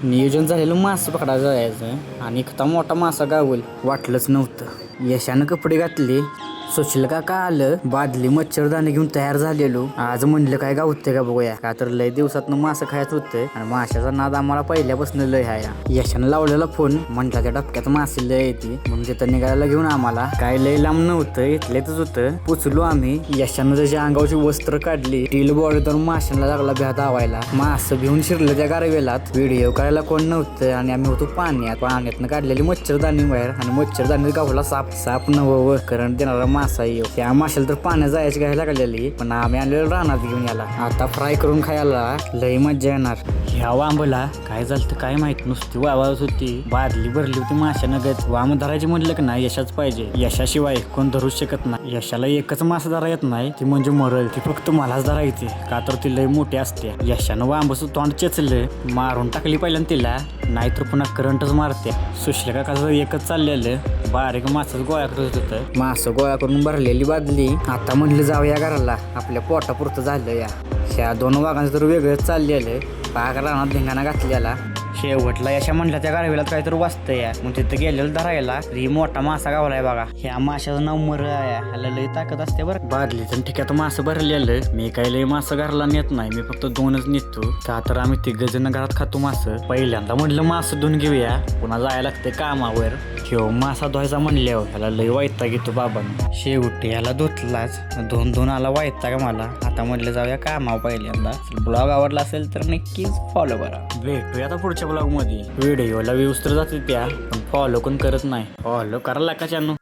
नियोजन झालेलं मासं पकडायला जायचं आणि इतका मोठा मासा गावल वाटलंच नव्हतं. यशानं कपडे घातले, सुशील काका आलं, बादली मच्छरदाणी घेऊन तयार झालेलो. आज म्हणलं काय गावते का बघूया, का तर लय दिवसातनं मासं खायचं होतं आणि माशाचा नाद आम्हाला पहिल्यापासून लय आहे. यशानं लावलेला फोन, म्हणला त्या डबक्यात मासे लय येते म्हणून तिथं निघायला घेऊन आम्हाला. काय लय लांब नव्हतं, इथलेच होतं. पोचलो आम्ही. यशानं त्याची अंगावरची वस्त्र काढली, स्टील बॉडी तर माशांना लागला भ्या धावायला. मासं भिवून शिरलं त्या गारवेलात. व्हिडिओ करायला कोण नव्हतं आणि आम्ही होतो पाण्यातनं काढलेली मच्छरदाणी बाहेर आणि मच्छरदाणी गावला साप नवं करंट देणारा मासा येऊ. त्या माशाला तर पाण्यात जायची घ्यायला लागलेली, पण आम्ही आलेलो रानात घेऊन याला. आता फ्राय करून खायला लई मज्जा येणार. ह्या वांबला काय झालं काय माहित, नुसती वावत होती, बादली भरली होती माशानं गत. वाम धरायची म्हणलं की नाही यशाच पाहिजे, यशाशिवाय कोण धरूच शकत नाही. यशाला एकच मासा धरा येत नाही, ती म्हणजे मरल. ती फक्त मलाच धरायची, का तर ती लई मोठी असते. यशानं वांबच तोंड चेचलं, मारून टाकली पहिल्यांदा तिला, नाहीतर पुन्हा करंटच मारते. सुशील काकाचं एकच चाललेलं, बारीक मासच गोळा करत होतं. मासं गोळा करून भरलेली बादली. आता म्हणलं जाऊया घराला, आपल्या पोटापुरतं झालं या. ह्या दोन वाघांचं तर वेगळंच चाललेलं, पाक रानात धिंगाणा घातलेला. शेवटला यशा म्हणला त्या गारवेलात काहीतरी वाचतं या, मग तिथं गेलेलं धरायला. ही मोठा मासा गावलाय बघा. ह्या माशाचं नाव मर आहे, ह्याला लई ताकद असते बरं. बादलीचं ठिकाण मासं भरलेलं. मी काही लई मासं घरला नेत नाही, मी फक्त दोनच नेतो, का तर आम्ही तिघजण घरात खातो मासं. पहिल्यांदा म्हटलं मासं धुवून घेऊया, पुन्हा जायला लागते कामावर. ठेव मासा धुवायचा म्हणल्यावर ह्याला लई वैताग येतो बाबांना. शेवटी ह्याला धुतलाच, धुवून आला वैताग मला. आता म्हटलं जाऊया कामावर पहिल्यांदा. ब्लॉग आवडला असेल तर नक्कीच फॉलो करा. भेटूया आता पुढच्या ब्लॉग मध्ये. व्हिडिओला व्ह्यूज तर जाते त्या, पण फॉलो कोण करत नाही. फॉलो करायला का चॅनल.